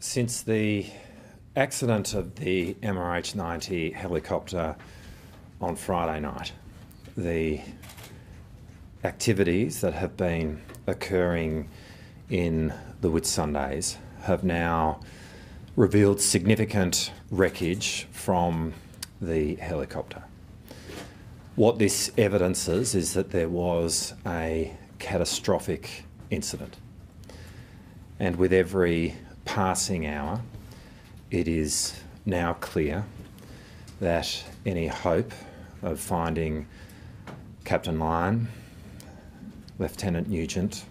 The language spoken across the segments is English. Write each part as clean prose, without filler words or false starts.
Since the accident of the MRH-90 helicopter on Friday night, the activities that have been occurring in the Whitsundays have now revealed significant wreckage from the helicopter. What this evidences is that there was a catastrophic incident, and with every passing hour it is now clear that any hope of finding Captain Lyon, Lieutenant Nugent,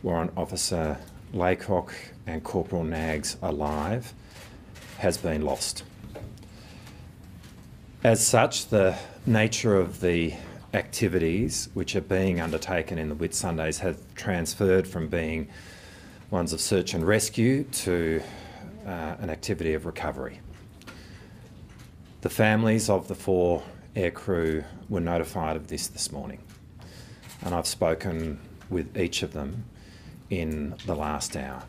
Warrant Officer Laycock and Corporal Naggs alive has been lost. As such, the nature of the activities which are being undertaken in the Whitsundays have transferred from being ones of search and rescue to an activity of recovery. The families of the 4 aircrew were notified of this morning, and I've spoken with each of them in the last hour.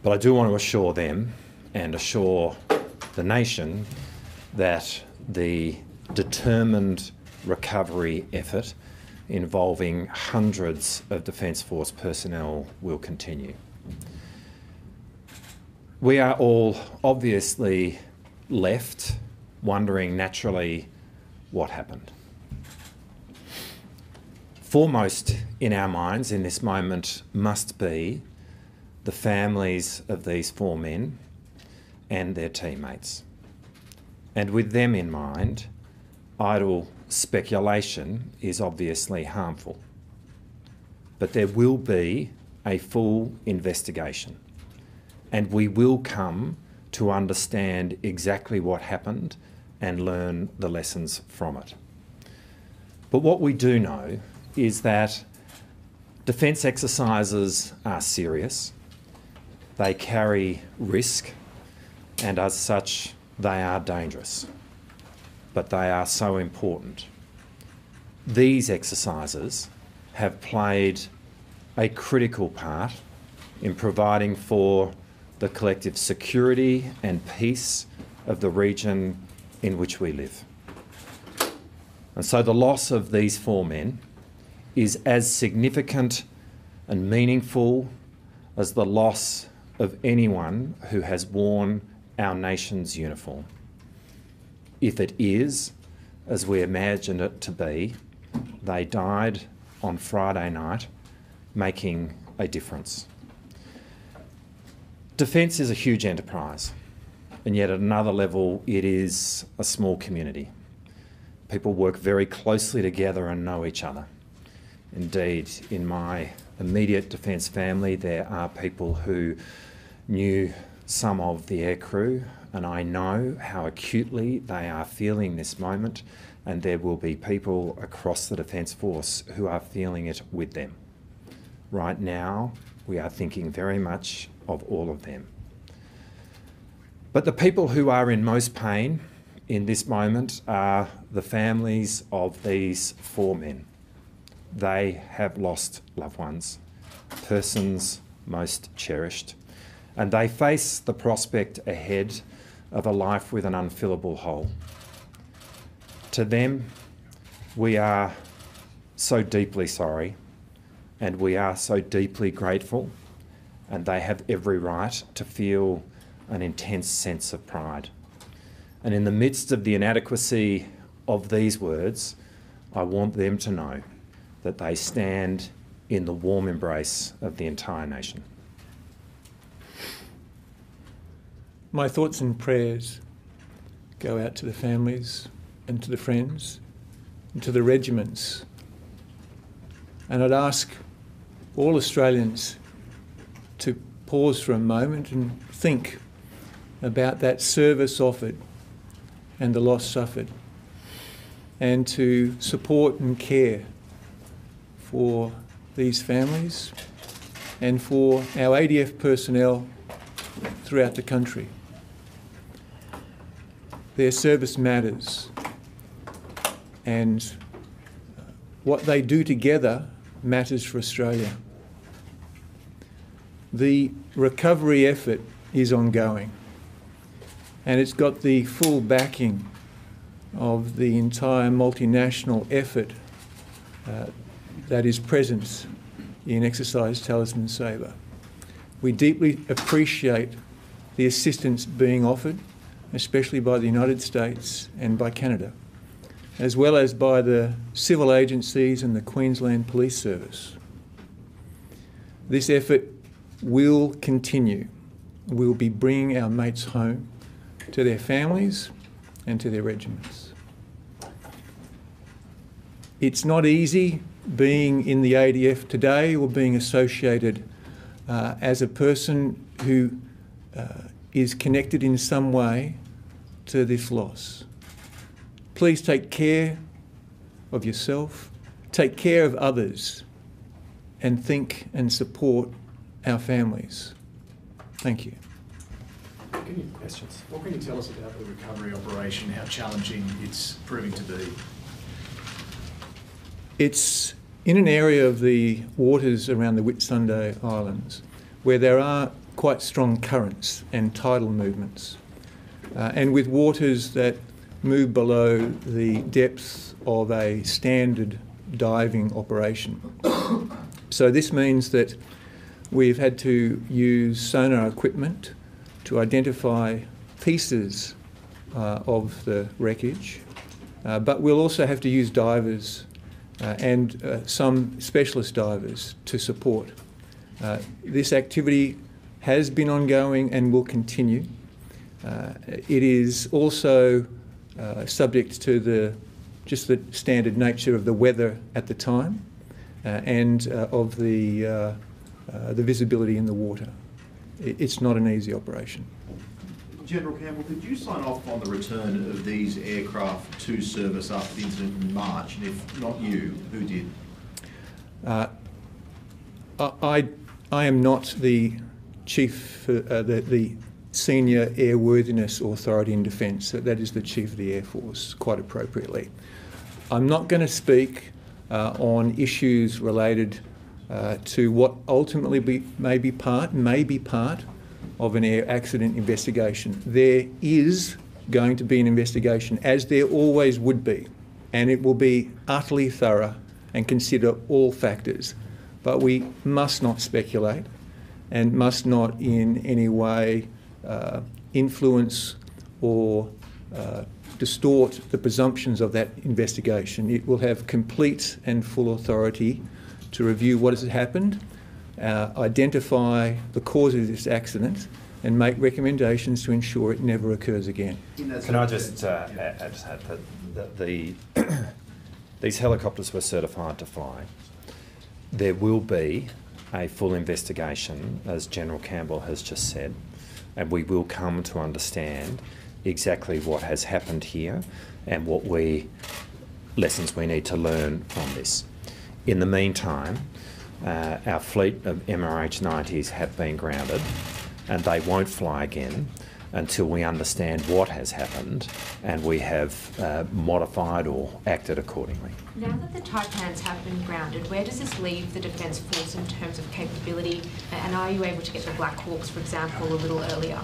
But I do want to assure them and assure the nation that the determined recovery effort involving hundreds of Defence Force personnel will continue. We are all obviously left wondering naturally what happened. Foremost in our minds in this moment must be the families of these 4 men and their teammates. And with them in mind, idle speculation is obviously harmful. But there will be a full investigation, and we will come to understand exactly what happened and learn the lessons from it. But what we do know is that defence exercises are serious, they carry risk, and as such they are dangerous. But they are so important. These exercises have played a critical part in providing for the collective security and peace of the region in which we live. And so the loss of these 4 men is as significant and meaningful as the loss of anyone who has worn our nation's uniform. If it is, as we imagine it to be, they died on Friday night, making a difference. Defence is a huge enterprise, and yet at another level it is a small community. People work very closely together and know each other. Indeed, in my immediate defence family, there are people who knew some of the aircrew, and I know how acutely they are feeling this moment, and there will be people across the Defence Force who are feeling it with them. Right now, we are thinking very much of all of them. But the people who are in most pain in this moment are the families of these 4 men. They have lost loved ones, persons most cherished, and they face the prospect ahead of a life with an unfillable hole. To them, we are so deeply sorry, and we are so deeply grateful, and they have every right to feel an intense sense of pride. And in the midst of the inadequacy of these words, I want them to know that they stand in the warm embrace of the entire nation. My thoughts and prayers go out to the families and to the friends and to the regiments. And I'd ask all Australians to pause for a moment and think about that service offered and the loss suffered, and to support and care for these families and for our ADF personnel throughout the country. Their service matters, and what they do together matters for Australia. The recovery effort is ongoing, and it's got the full backing of the entire multinational effort that is present in Exercise Talisman Sabre. We deeply appreciate the assistance being offered, especially by the United States and by Canada, as well as by the civil agencies and the Queensland Police Service. This effort will continue. We'll be bringing our mates home to their families and to their regiments. It's not easy being in the ADF today or being associated as a person who is connected in some way to this loss. Please take care of yourself, take care of others, and think and support our families. Thank you. Questions? What can you tell us about the recovery operation, how challenging it's proving to be? It's in an area of the waters around the Whitsunday Islands where there are quite strong currents and tidal movements, and with waters that move below the depth of a standard diving operation. So this means that we've had to use sonar equipment to identify pieces of the wreckage, but we'll also have to use divers and some specialist divers to support. This activity has been ongoing and will continue. It is also subject to the standard nature of the weather at the time and of the visibility in the water. It's not an easy operation. General Campbell, did you sign off on the return of these aircraft to service after the incident in March? And if not you, who did? I am not the chief, the senior airworthiness authority in defence. That is the Chief of the Air Force, quite appropriately. I'm not going to speak on issues related to what ultimately may be part of an air accident investigation. There is going to be an investigation, as there always would be, and it will be utterly thorough and consider all factors. But we must not speculate and must not in any way influence or distort the presumptions of that investigation. It will have complete and full authority to review what has happened, identify the cause of this accident, and make recommendations to ensure it never occurs again. Can I just add that these helicopters were certified to fly. There will be a full investigation, as General Campbell has just said, and we will come to understand exactly what has happened here and what lessons we need to learn from this. In the meantime, our fleet of MRH-90s have been grounded, and they won't fly again until we understand what has happened and we have modified or acted accordingly. Now that the Taipans have been grounded, where does this leave the Defence Force in terms of capability, and are you able to get the Black Hawks, for example, a little earlier?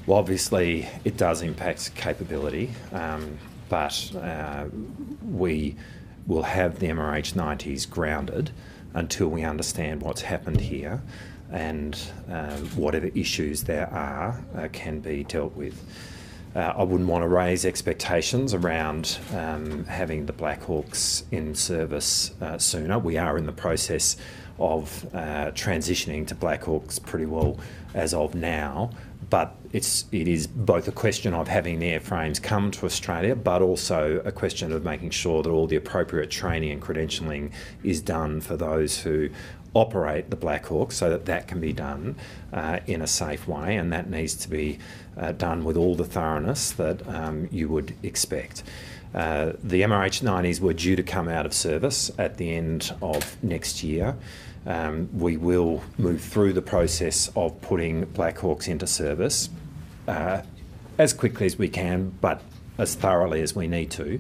Well, obviously it does impact capability, but we will have the MRH-90s grounded until we understand what's happened here and whatever issues there are can be dealt with. I wouldn't want to raise expectations around having the Black Hawks in service sooner. We are in the process of transitioning to Black Hawks pretty well as of now, but it is both a question of having the airframes come to Australia, but also a question of making sure that all the appropriate training and credentialing is done for those who operate the Black Hawk, so that can be done in a safe way, and that needs to be done with all the thoroughness that you would expect. The MRH-90s were due to come out of service at the end of next year. We will move through the process of putting Black Hawks into service as quickly as we can, but as thoroughly as we need to.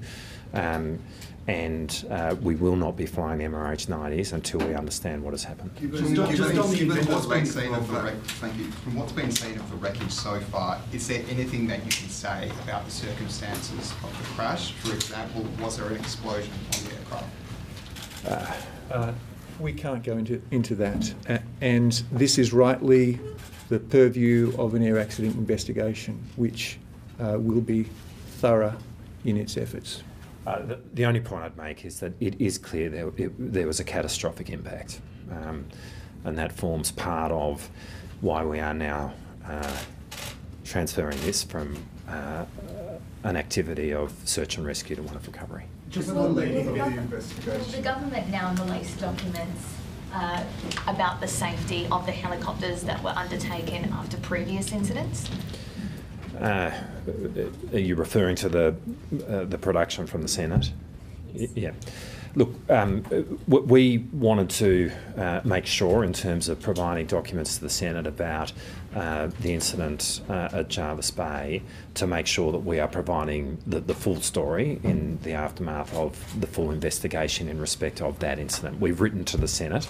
and we will not be flying the MRH-90s until we understand what has happened. From what's been seen of the wreckage so far, is there anything that you can say about the circumstances of the crash? For example, was there an explosion on the aircraft? We can't go into that, and this is rightly the purview of an air accident investigation, which will be thorough in its efforts. The only point I'd make is that it is clear there was a catastrophic impact, and that forms part of why we are now transferring this from an activity of search and rescue to one of recovery. Just on the investigation. The government now released documents about the safety of the helicopters that were undertaken after previous incidents. Are you referring to the production from the Senate? Yeah. Look, we wanted to make sure, in terms of providing documents to the Senate about the incident at Jarvis Bay, to make sure that we are providing the full story in the aftermath of the full investigation in respect of that incident. We've written to the Senate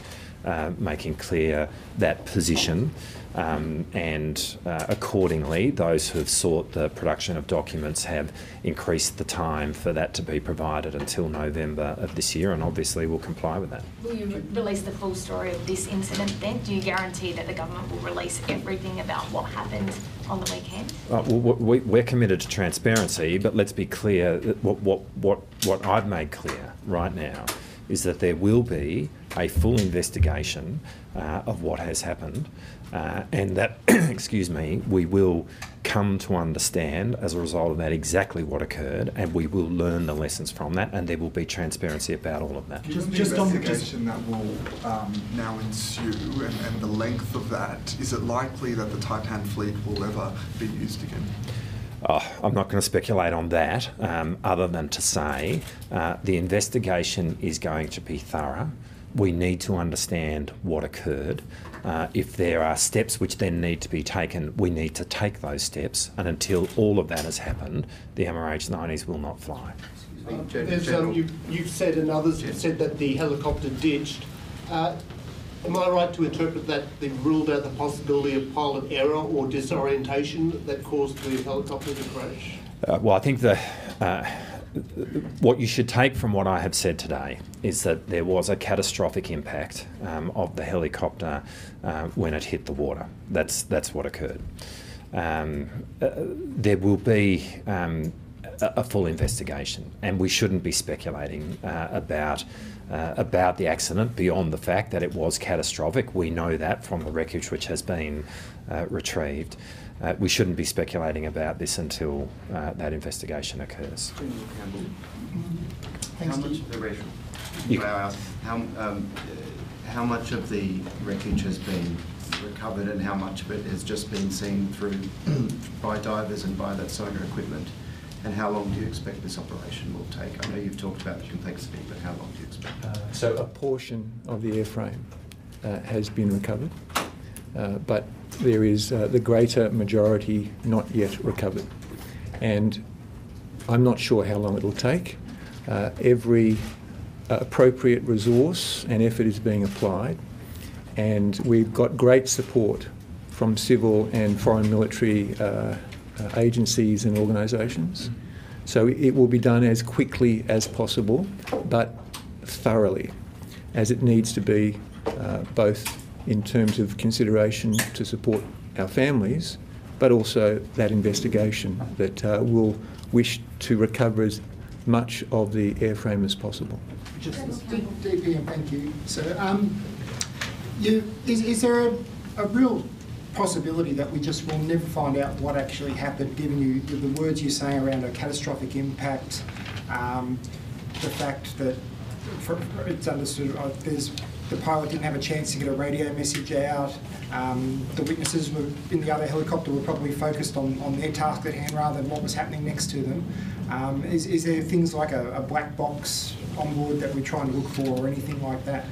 making clear that position, and accordingly those who have sought the production of documents have increased the time for that to be provided until November of this year, and obviously we'll comply with that. Will you release the full story of this incident then? Do you guarantee that the government will release everything about what happened on the weekend? We're committed to transparency, but let's be clear, what I've made clear right now is that there will be a full investigation of what has happened, and that, excuse me, we will come to understand as a result of that exactly what occurred, and we will learn the lessons from that, and there will be transparency about all of that. Just on the investigation that will now ensue, and the length of that, is it likely that the Titan fleet will ever be used again? I'm not going to speculate on that, other than to say the investigation is going to be thorough. We need to understand what occurred. If there are steps which then need to be taken, we need to take those steps, and until all of that has happened, the MRH-90s will not fly. You've said, and others have said, that the helicopter ditched. Am I right to interpret that they've ruled out the possibility of pilot error or disorientation that caused the helicopter to crash? Well, I think what you should take from what I have said today is that there was a catastrophic impact of the helicopter when it hit the water. That's what occurred. There will be a full investigation, and we shouldn't be speculating about the accident beyond the fact that it was catastrophic. We know that from the wreckage which has been retrieved. We shouldn't be speculating about this until that investigation occurs. How much of the wreckage? How much of the wreckage has been recovered, and how much of it has just been seen through by divers and by that sonar equipment? And how long do you expect this operation will take? I know you've talked about the complexity, but how long do you expect? So a portion of the airframe has been recovered, but there is the greater majority not yet recovered. And I'm not sure how long it'll take. Every appropriate resource and effort is being applied, and we've got great support from civil and foreign military agencies and organisations. So it will be done as quickly as possible, but thoroughly, as it needs to be, both in terms of consideration to support our families, but also that investigation that will wish to recover as much of the airframe as possible. Just DP, and thank you. So, is there a real possibility that we just will never find out what actually happened, given you the words you're saying around a catastrophic impact, the fact that it's understood the pilot didn't have a chance to get a radio message out, the witnesses in the other helicopter were probably focused on their task at hand rather than what was happening next to them. Is there things like a black box on board that we're trying to look for, or anything like that?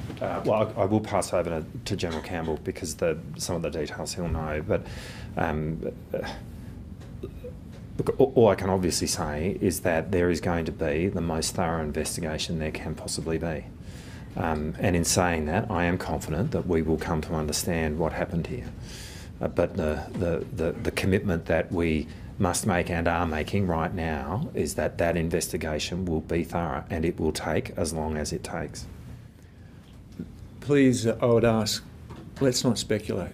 Well, I will pass over to General Campbell, because some of the details he'll know. But Look, all I can obviously say is that there is going to be the most thorough investigation there can possibly be. And in saying that, I am confident that we will come to understand what happened here. But the commitment that we must make and are making right now is that that investigation will be thorough, and it will take as long as it takes. Please, I would ask, let's not speculate.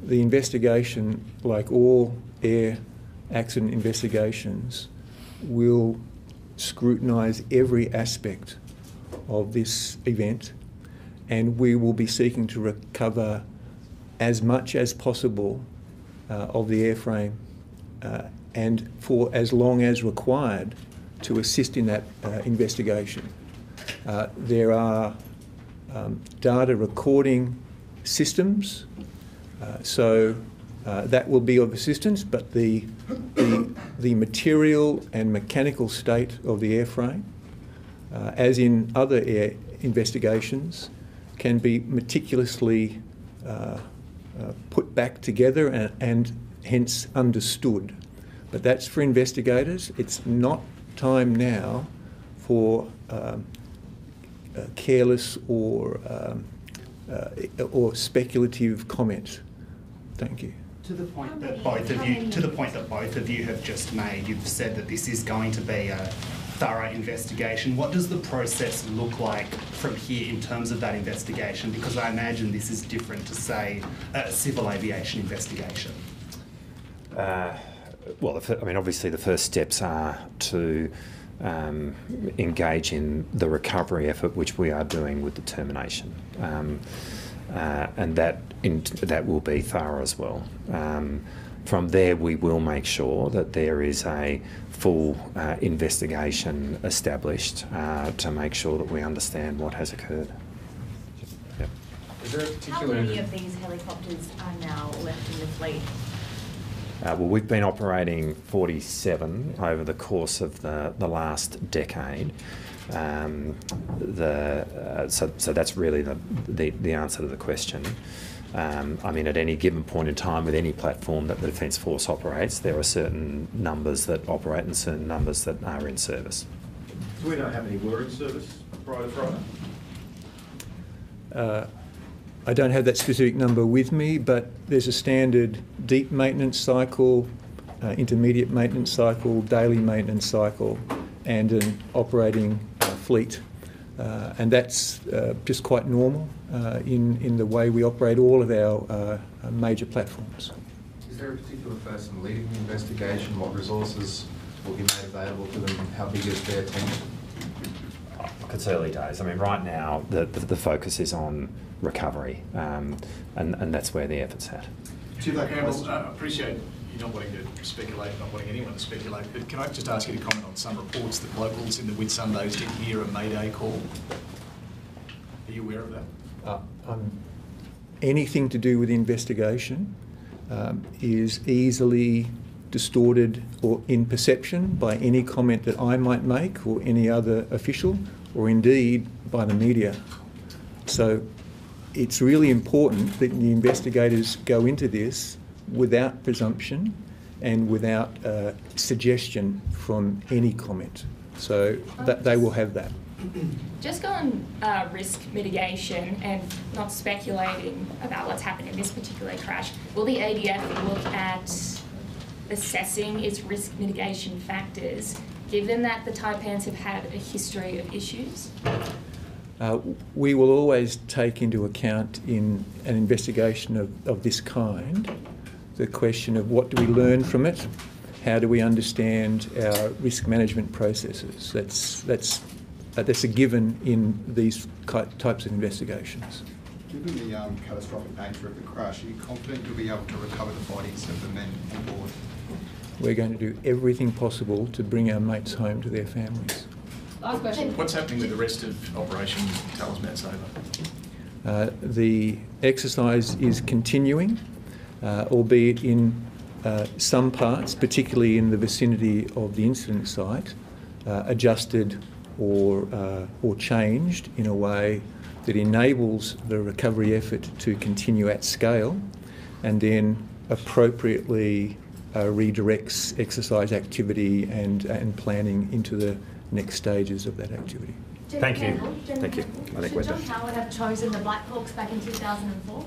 The investigation, like all air accident investigations, will scrutinise every aspect of this event, and we will be seeking to recover as much as possible of the airframe and for as long as required to assist in that investigation. There are data recording systems, so that will be of assistance, but the material and mechanical state of the airframe, as in other air investigations, can be meticulously put back together and hence understood. But that's for investigators. It's not time now for careless or speculative comment. Thank you. To the point that both of you have just made, you've said that this is going to be a thorough investigation. What does the process look like from here in terms of that investigation? Because I imagine this is different to, say, a civil aviation investigation. Well, I mean, obviously the first steps are to engage in the recovery effort, which we are doing with determination, and that will be thorough as well. From there, we will make sure that there is a full investigation established to make sure that we understand what has occurred. Yep. Is there a particular... How many of these helicopters are now left in the fleet? Well, we've been operating 47 over the course of the last decade. So that's really the answer to the question. I mean, at any given point in time with any platform that the Defence Force operates, there are certain numbers that operate and certain numbers that are in service. Do we know how many were in service prior to Friday? I don't have that specific number with me, but there's a standard deep maintenance cycle, intermediate maintenance cycle, daily maintenance cycle, and an operating fleet. And that's just quite normal in the way we operate all of our major platforms. Is there a particular person leading the investigation? What resources will be made available to them? How big is their team? It's early days. I mean, right now the focus is on recovery, and that's where the effort's at. Campbell, I appreciate you not wanting to speculate, not wanting anyone to speculate, but can I just ask you to comment on some reports that locals in the Whitsundays did hear a Mayday call? Are you aware of that? Anything to do with the investigation is easily distorted or in perception by any comment that I might make or any other official, or indeed by the media. So it's really important that the investigators go into this without presumption and without suggestion from any comment. So that they will have that. Just on risk mitigation and not speculating about what's happened in this particular crash, will the ADF look at assessing its risk mitigation factors, given that the Taipans have had a history of issues? We will always take into account in an investigation of this kind the question of what do we learn from it, how do we understand our risk management processes. That's a given in these types of investigations. Given the catastrophic nature of the crash, are you confident you'll be able to recover the bodies of the men on board? We're going to do everything possible to bring our mates home to their families. Last question. What's happening with the rest of Operation Talisman Sabre? The exercise is continuing, albeit in some parts, particularly in the vicinity of the incident site, adjusted or changed in a way that enables the recovery effort to continue at scale and then appropriately redirects exercise activity and planning into the next stages of that activity. Thank you. Thank you. I think we're Should done. John Howard have chosen the Blackhawks back in 2004?